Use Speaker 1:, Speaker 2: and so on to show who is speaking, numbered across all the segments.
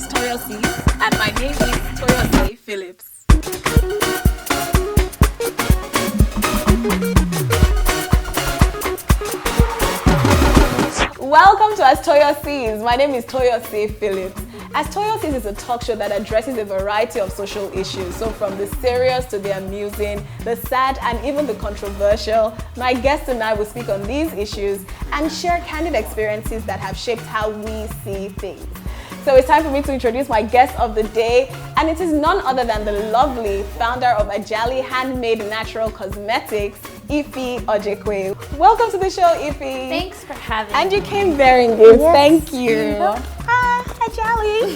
Speaker 1: as Toyo and my name is Toyo Phillips. Welcome to As Toyo Sees. My name is Toyo Phillips. As Toyo Sees is a talk show that addresses a variety of social issues. So from the serious to the amusing, the sad and even the controversial, my guests and I will speak on these issues and share candid experiences that have shaped how we see things. So it's time for me to introduce my guest of the day, and it is none other than the lovely founder of Ajali Handmade Natural Cosmetics, Ify Ajali. Welcome to the show, Ify.
Speaker 2: Thanks for having me.
Speaker 1: And you came bearing gifts.
Speaker 2: Yes.
Speaker 1: Thank you. Ajali.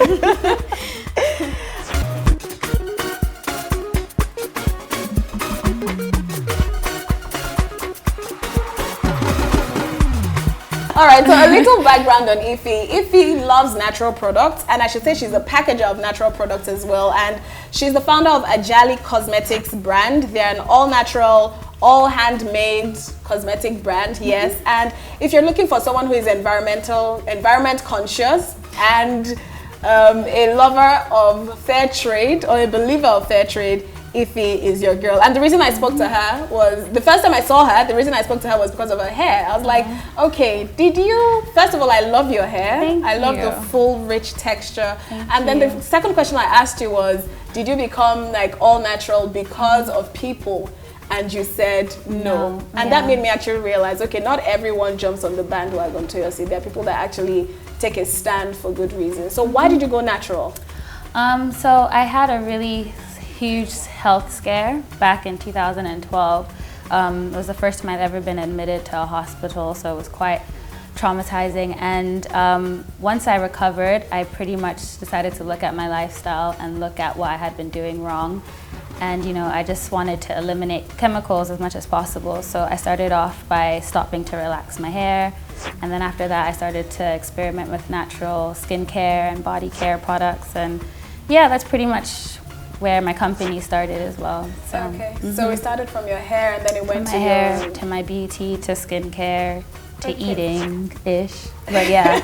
Speaker 1: All right, so a little background on Ify. Ify loves natural products, and I should say she's a packager of natural products as well. And she's the founder of Ajali Cosmetics brand. They're an all-natural, all-handmade cosmetic brand, yes. And if you're looking for someone who is environment conscious and a lover of fair trade or a believer of fair trade, Ify is your girl. And the reason I spoke to her was, the first time I saw her, the reason I spoke to her was because of her hair. I was like, okay, first of all, I love your hair. I love the full, rich texture. And then the second question I asked you was, did you become like all natural because of people? And you said no. And that made me actually realize, okay, not everyone jumps on the bandwagon to your seat. There are people that actually take a stand for good reasons. So why did you go natural?
Speaker 2: So I had a really huge health scare back in 2012. It was the first time I'd ever been admitted to a hospital, so it was quite traumatizing. And once I recovered, I pretty much decided to look at my lifestyle and look at what I had been doing wrong. And I just wanted to eliminate chemicals as much as possible. So I started off by stopping to relax my hair. And then after that, I started to experiment with natural skincare and body care products. And yeah, that's pretty much where my company started as well. So,
Speaker 1: okay, so it started from your hair, and then it went
Speaker 2: to my hair, to my beauty, to skincare, to eating-ish. But yeah.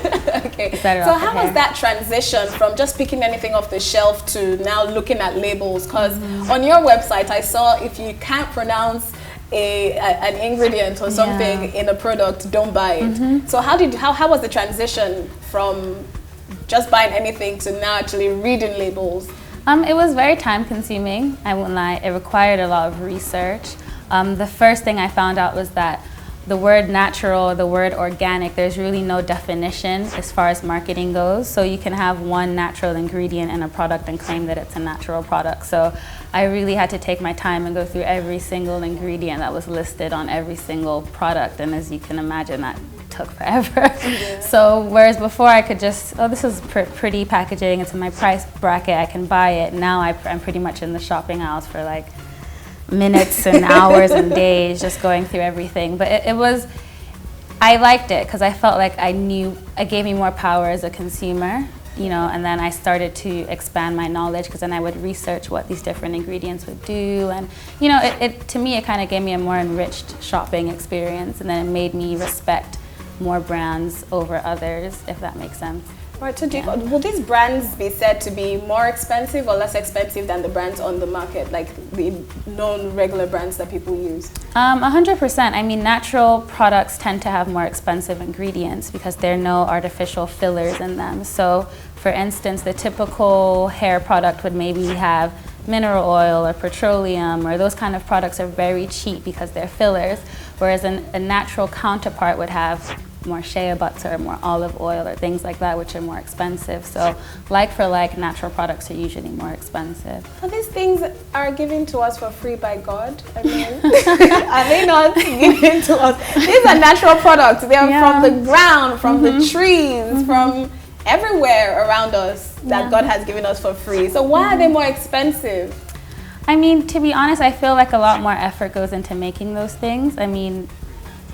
Speaker 1: Okay. So how was that transition from just picking anything off the shelf to now looking at labels? Because on your website, I saw if you can't pronounce an ingredient or something in a product, don't buy it. So how was the transition from just buying anything to now actually reading labels?
Speaker 2: It was very time consuming, I won't lie. It required a lot of research. The first thing I found out was that the word natural, the word organic, there's really no definition as far as marketing goes. So you can have one natural ingredient in a product and claim that it's a natural product. So I really had to take my time and go through every single ingredient that was listed on every single product. And as you can imagine, that took forever. So whereas before I could just, this is pretty packaging, it's in my price bracket, I can buy it. Now I'm pretty much in the shopping aisles for like minutes and hours and days just going through everything. But I liked it because I felt like it gave me more power as a consumer, and then I started to expand my knowledge because then I would research what these different ingredients would do. And, to me, it kind of gave me a more enriched shopping experience, and then it made me respect more brands over others, if that makes sense.
Speaker 1: Right, so will these brands be said to be more expensive or less expensive than the brands on the market, like the known regular brands that people use?
Speaker 2: 100%. I mean, natural products tend to have more expensive ingredients because there are no artificial fillers in them. So, for instance, the typical hair product would maybe have mineral oil or petroleum, or those kind of products are very cheap because they're fillers, whereas a natural counterpart would have more shea butter or more olive oil or things like that, which are more expensive. So like for like, natural products are usually more expensive.
Speaker 1: So these things are given to us for free by God? I mean, are they not given to us? These are natural products. They are from the ground, from the trees, from everywhere around us that God has given us for free. So why are they more expensive?
Speaker 2: I mean, to be honest, I feel like a lot more effort goes into making those things. I mean,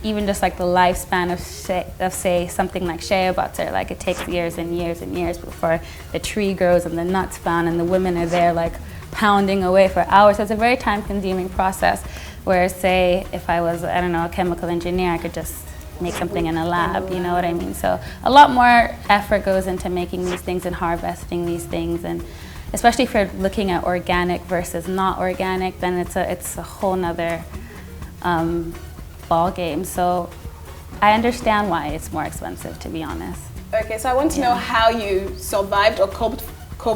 Speaker 2: even just like the lifespan of say something like shea butter, like it takes years and years and years before the tree grows and the nuts found, and the women are there like pounding away for hours. So it's a very time consuming process, whereas say if I was, I don't know, a chemical engineer, I could just make something in a lab, you know what I mean? So a lot more effort goes into making these things and harvesting these things, and especially if you're looking at organic versus not organic, then it's a whole nother ball game. So I understand why it's more expensive, to be honest.
Speaker 1: Okay, so I want to know how you survived or coped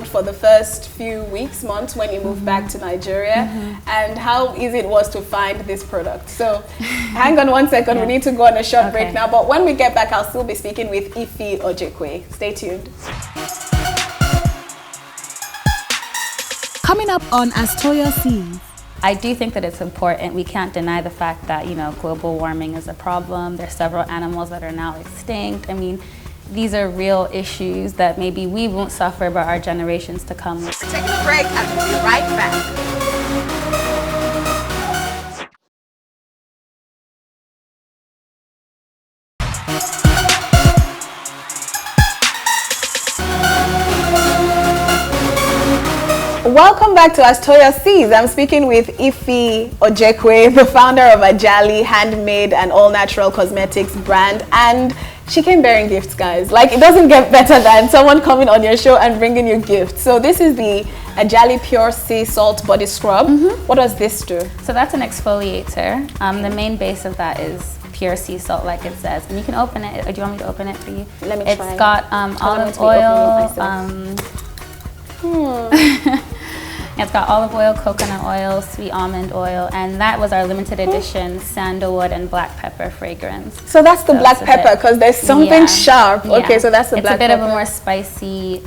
Speaker 1: for the first few weeks, months when you moved back to Nigeria, and how easy it was to find this product. So hang on one second, we need to go on a short break now, but when we get back, I'll still be speaking with Ify Ajali. Stay tuned.
Speaker 3: Coming up on As Toyo Sees.
Speaker 2: I do think that it's important. We can't deny the fact that, you know, global warming is a problem. There's several animals that are now extinct. I mean, these are real issues that maybe we won't suffer, but our generations to come.
Speaker 3: We're taking a break and we'll be right back.
Speaker 1: Welcome back to As Toyo Sees. I'm speaking with Ify Ajali, the founder of Ajali handmade and all-natural cosmetics brand, and she came bearing gifts, guys. Like, it doesn't get better than someone coming on your show and bringing you gifts. So this is the Ajali Pure Sea Salt Body Scrub. What does this do?
Speaker 2: So that's an exfoliator. The main base of that is pure sea salt, like it says. And you can open it. Do you want me to open it for you?
Speaker 1: Let me try.
Speaker 2: It's got olive oil. It's got olive oil, coconut oil, sweet almond oil, and that was our limited edition sandalwood and black pepper fragrance.
Speaker 1: So that's the black pepper, because there's something sharp. Okay, so that's the black pepper.
Speaker 2: It's a bit of a more spicy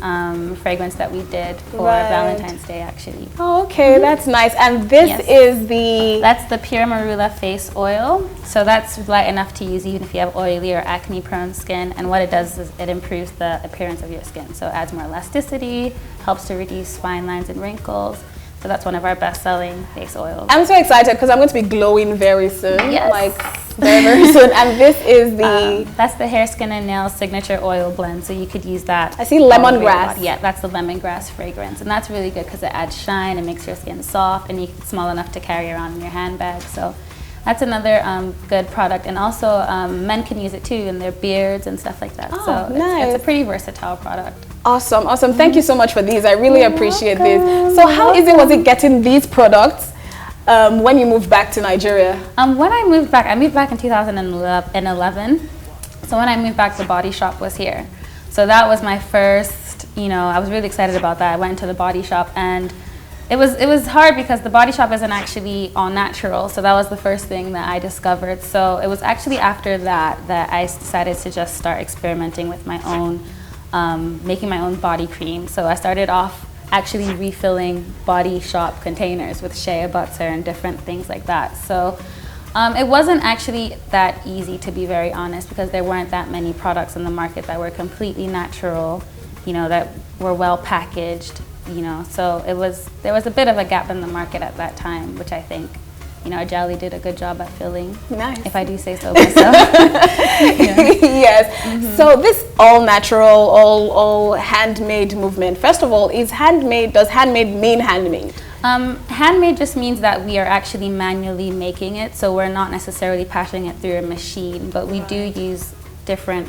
Speaker 2: fragrance that we did for Valentine's Day, actually.
Speaker 1: Oh, okay, that's nice. And this is the...
Speaker 2: That's the Pure Marula face oil. So that's light enough to use even if you have oily or acne-prone skin. And what it does is it improves the appearance of your skin. So it adds more elasticity, helps to reduce fine lines and wrinkles. So that's one of our best-selling face oils. I'm
Speaker 1: so excited because I'm going to be glowing very soon.
Speaker 2: Yes.
Speaker 1: Like, very, very soon. And this is the...
Speaker 2: that's the Hair, Skin, and Nails Signature Oil Blend. So you could use that.
Speaker 1: I see lemongrass.
Speaker 2: Yeah, that's the lemongrass fragrance. And that's really good because it adds shine, it makes your skin soft, and it's small enough to carry around in your handbag. So that's another good product. And also, men can use it too in their beards and stuff like that.
Speaker 1: Oh,
Speaker 2: so
Speaker 1: nice.
Speaker 2: It's a pretty versatile product.
Speaker 1: Awesome, awesome. Thank you so much for these. I really appreciate this. So how easy was it getting these products when you moved back to Nigeria?
Speaker 2: When I moved back in 2011. So when I moved back, the Body Shop was here. So that was my first, I was really excited about that. I went into the Body Shop, and it was hard because the Body Shop isn't actually all natural. So that was the first thing that I discovered. So it was actually after that I decided to just start experimenting with my own, making my own body cream. So I started off actually refilling Body Shop containers with shea butter and different things like that. So it wasn't actually that easy, to be very honest, because there weren't that many products in the market that were completely natural, that were well packaged, So there was a bit of a gap in the market at that time, which I think, Ajali did a good job at filling.
Speaker 1: Nice.
Speaker 2: If I do say so myself.
Speaker 1: Yes. So this all natural, all handmade movement, first of all, does handmade mean handmade?
Speaker 2: Handmade just means that we are actually manually making it, so we're not necessarily passing it through a machine, but we do use different,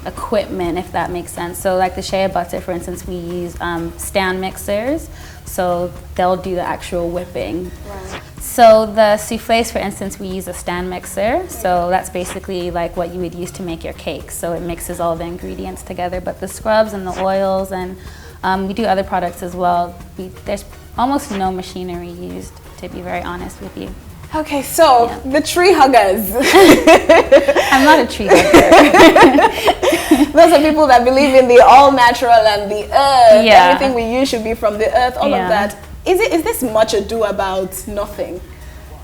Speaker 2: equipment, if that makes sense. So like the shea butter, for instance, we use stand mixers, so they'll do the actual whipping.
Speaker 1: Right.
Speaker 2: So the soufflés, for instance, we use a stand mixer, so that's basically like what you would use to make your cake. So it mixes all the ingredients together, but the scrubs and the oils, and we do other products as well. There's almost no machinery used, to be very honest with you.
Speaker 1: Okay, so the tree huggers.
Speaker 2: I'm not a tree hugger.
Speaker 1: Those are people that believe in the all natural and the earth. Everything we use should be from the earth, all of that. Is this much ado about nothing?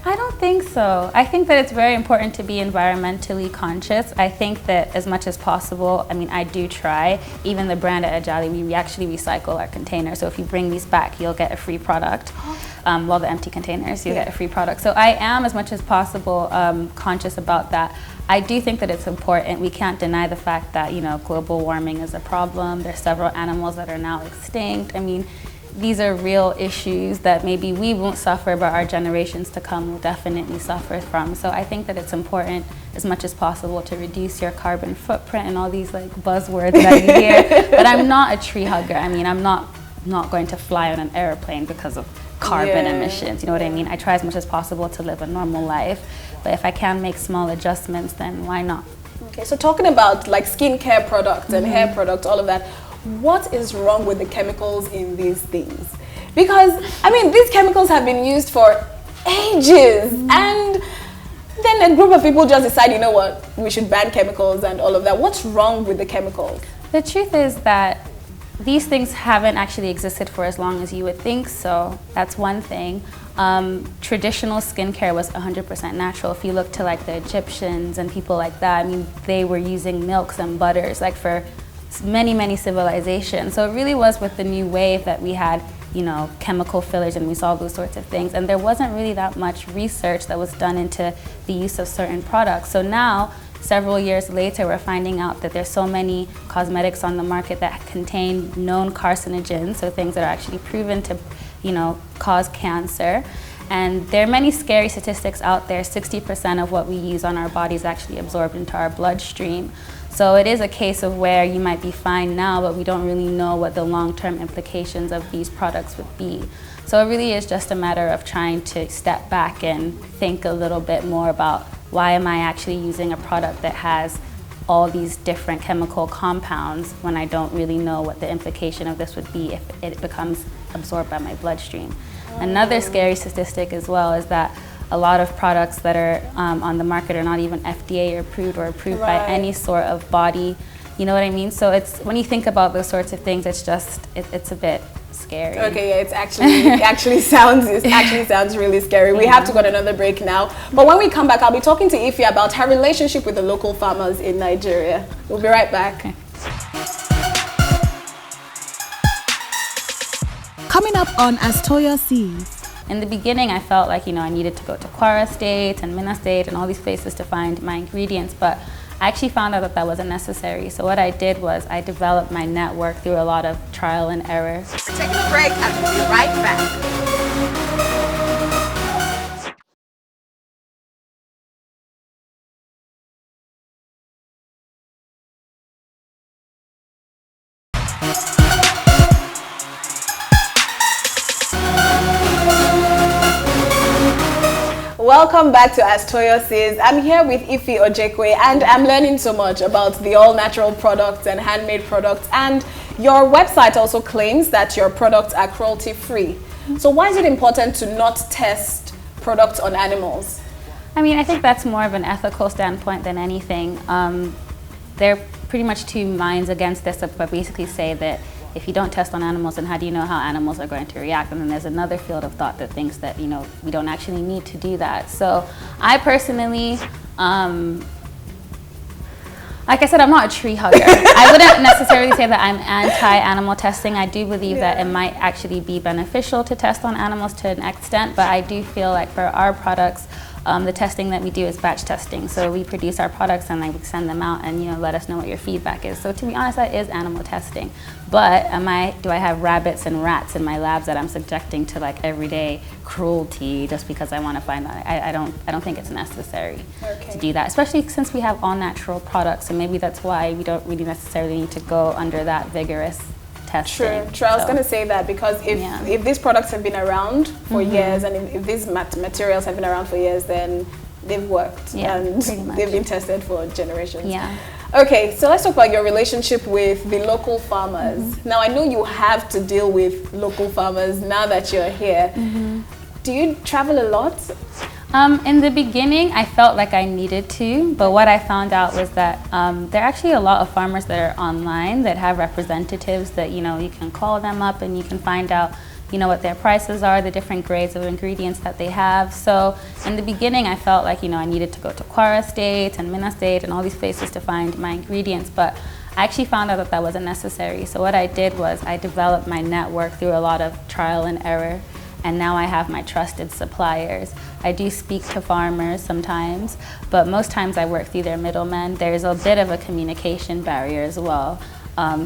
Speaker 2: I don't think so. I think that it's very important to be environmentally conscious. I think that as much as possible, I do try. Even the brand at Ajali, we actually recycle our containers. So if you bring these back, you'll get a free product. The empty containers, you'll get a free product. So I am, as much as possible, conscious about that. I do think that it's important. We can't deny the fact that, global warming is a problem. There's several animals that are now extinct. these are real issues that maybe we won't suffer, but our generations to come will definitely suffer from. So I think that it's important as much as possible to reduce your carbon footprint and all these like buzzwords that you hear. But I'm not a tree hugger. I mean, I'm not going to fly on an airplane because of carbon emissions, you know what I mean? I try as much as possible to live a normal life, but if I can make small adjustments, then why not?
Speaker 1: Okay, so talking about like skincare products and hair products, all of that, what is wrong with the chemicals in these things? Because, I mean, these chemicals have been used for ages, and then a group of people just decide, you know what, we should ban chemicals and all of that. What's wrong with the chemicals?
Speaker 2: The truth is that these things haven't actually existed for as long as you would think, so that's one thing. Traditional skincare was 100% natural. If you look to like the Egyptians and people like that, I mean, they were using milks and butters like for many, many civilizations. So it really was with the new wave that we had, you know, chemical fillers and we saw those sorts of things. And there wasn't really that much research that was done into the use of certain products. So now, several years later, we're finding out that there's so many cosmetics on the market that contain known carcinogens, so things that are actually proven to, you know, cause cancer. And there are many scary statistics out there. 60% of what we use on our body is actually absorbed into our bloodstream. So it is a case of where you might be fine now, but we don't really know what the long-term implications of these products would be. So it really is just a matter of trying to step back and think a little bit more about why am I actually using a product that has all these different chemical compounds when I don't really know what the implication of this would be if it becomes absorbed by my bloodstream. Another scary statistic as well is that a lot of products that are on the market are not even FDA approved or approved by any sort of body, you know what I mean? So it's, when you think about those sorts of things, it's just, it's a bit scary.
Speaker 1: Okay, yeah, it actually sounds really scary. We have to go to another break now. But when we come back, I'll be talking to Ify about her relationship with the local farmers in Nigeria. We'll be right back.
Speaker 2: Okay.
Speaker 3: Coming up on As Toyo Sees.
Speaker 2: In the beginning, I felt like, you know, I needed to go to Kwara State and Minna State and all these places to find my ingredients, but I actually found out that that wasn't necessary. So what I did was I developed my network through a lot of trial and error.
Speaker 3: We're taking a break and we'll be right back.
Speaker 1: Welcome back to As Toyo Sees. I'm here with Ify Ajali, and I'm learning so much about the all-natural products and handmade products. And your website also claims that your products are cruelty-free. So why is it important to not test products on animals?
Speaker 2: I mean, I think that's more of an ethical standpoint than anything. There are pretty much two minds against this, but basically say that if you don't test on animals, then how do you know how animals are going to react? And then there's another field of thought that thinks that, you know, we don't actually need to do that. So I personally, like I said, I'm not a tree hugger. I wouldn't necessarily say that I'm anti-animal testing. I do believe that it might actually be beneficial to test on animals to an extent, but I do feel like for our products, the testing that we do is batch testing. So we produce our products and then we send them out and, you know, let us know what your feedback is. So to be honest, that is animal testing. But do I have rabbits and rats in my labs that I'm subjecting to like everyday cruelty just because I want to find out? I don't think it's necessary to do that, especially since we have all natural products. So maybe that's why we don't really necessarily need to go under that vigorous testing.
Speaker 1: True. I was going to say that because if these products have been around for years and if these materials have been around for years, then they've worked and they've been tested for generations.
Speaker 2: Yeah.
Speaker 1: Okay, so let's talk about your relationship with the local farmers. Now, I know you have to deal with local farmers now that you're here. Do you travel a lot?
Speaker 2: In the beginning, I felt like I needed to, but what I found out was that there are actually a lot of farmers that are online that have representatives that, you know, you can call them up and you can find out, you know, what their prices are, the different grades of ingredients that they have. So in the beginning, I felt like, you know, I needed to go to Kwara State and Minna State and all these places to find my ingredients, but I actually found out that that wasn't necessary. So what I did was I developed my network through a lot of trial and error. And now I have my trusted suppliers. I do speak to farmers sometimes, but most times I work through their middlemen. There's a bit of a communication barrier as well.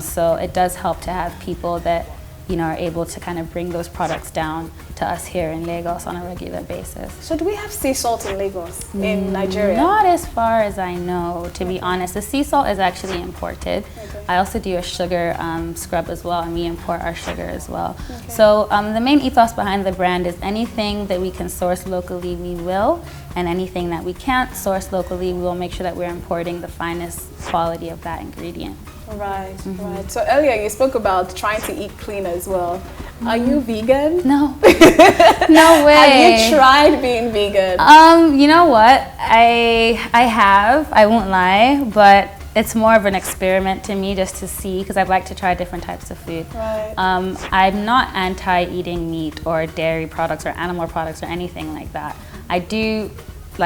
Speaker 2: So it does help to have people that are able to kind of bring those products down to us here in Lagos on a regular basis.
Speaker 1: So do we have sea salt in Lagos, in Nigeria?
Speaker 2: Not as far as I know, to be honest. The sea salt is actually imported.
Speaker 1: Okay.
Speaker 2: I also do a sugar scrub as well, and we import our sugar as well. Okay. So the main ethos behind the brand is anything that we can source locally, we will, and anything that we can't source locally, we will make sure that we're importing the finest quality of that ingredient.
Speaker 1: Right, right. So earlier you spoke about trying to eat clean as well. Are you vegan?
Speaker 2: No. No way.
Speaker 1: Have you tried being vegan?
Speaker 2: You know what? I have, I won't lie, but it's more of an experiment to me just to see, because I'd like to try different types of food.
Speaker 1: Right.
Speaker 2: I'm not anti-eating meat or dairy products or animal products or anything like that. I do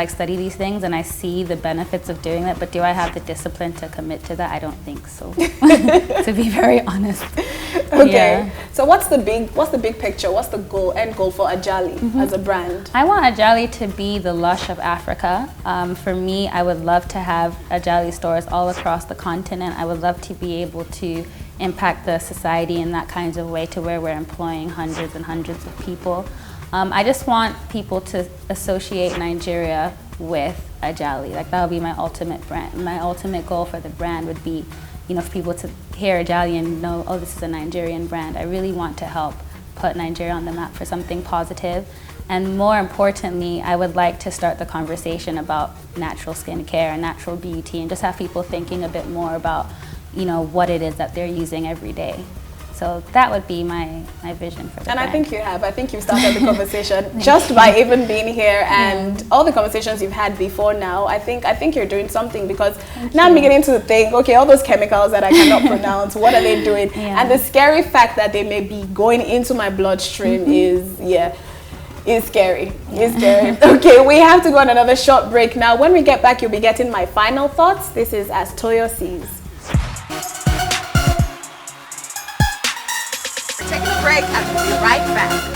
Speaker 2: study these things and I see the benefits of doing that, but do I have the discipline to commit to that? I don't think so, to be very honest.
Speaker 1: Okay.
Speaker 2: Yeah.
Speaker 1: So what's the big picture? What's the end goal for Ajali as a brand?
Speaker 2: I want Ajali to be the Lush of Africa. For me, I would love to have Ajali stores all across the continent. I would love to be able to impact the society in that kind of way, to where we're employing hundreds and hundreds of people. I just want people to associate Nigeria with Ajali. That would be my ultimate brand. My ultimate goal for the brand would be, for people to hear Ajali and know, oh, this is a Nigerian brand. I really want to help put Nigeria on the map for something positive. And more importantly, I would like to start the conversation about natural skincare and natural beauty, and just have people thinking a bit more about, what it is that they're using every day. So that would be my vision for the brand.
Speaker 1: I think you have. I think you've started the conversation just by even being here, and all the conversations you've had before now. I think you're doing something, because now I'm beginning to think, okay, all those chemicals that I cannot pronounce, what are they doing?
Speaker 2: Yeah.
Speaker 1: And the scary fact that they may be going into my bloodstream is scary. It's scary. Okay, we have to go on another short break now. When we get back, you'll be getting my final thoughts. This is As Toyo Sees.
Speaker 3: Taking a break and we'll be right back.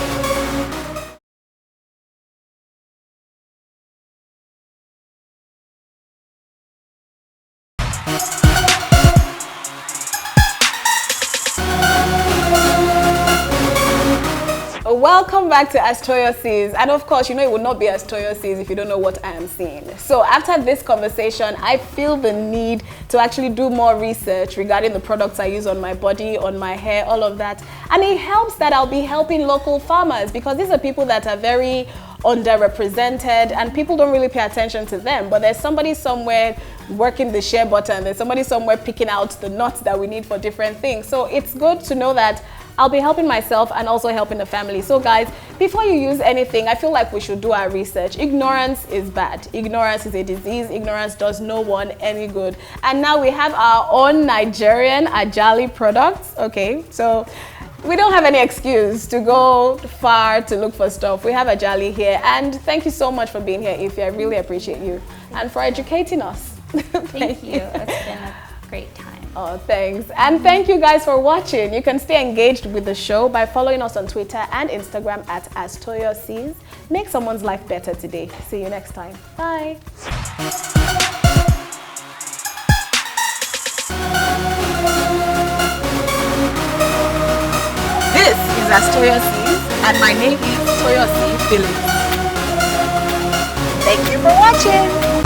Speaker 1: Welcome back to As Toyo Sees, and of course, it would not be As Toyo Sees if you don't know what I am seeing. So after this conversation, I feel the need to actually do more research regarding the products I use on my body, on my hair, all of that. And it helps that I'll be helping local farmers, because these are people that are very underrepresented and people don't really pay attention to them, but there's somebody somewhere working the share button, there's somebody somewhere picking out the nuts that we need for different things. So it's good to know that I'll be helping myself and also helping the family. So guys, before you use anything, I feel like we should do our research. Ignorance is bad. Ignorance is a disease. Ignorance does no one any good. And now we have our own Nigerian Ajali products. Okay, so we don't have any excuse to go far to look for stuff. We have Ajali here, and thank you so much for being here, Ify. I really appreciate you and for educating us.
Speaker 2: Thank you. It's been a great time.
Speaker 1: Oh, thanks. And thank you guys for watching. You can stay engaged with the show by following us on Twitter and Instagram at As Toyo Sees. Make someone's life better today. See you next time. Bye.
Speaker 3: This is As Toyo Sees, and my name is Toyo Phillips.
Speaker 1: Thank you for watching.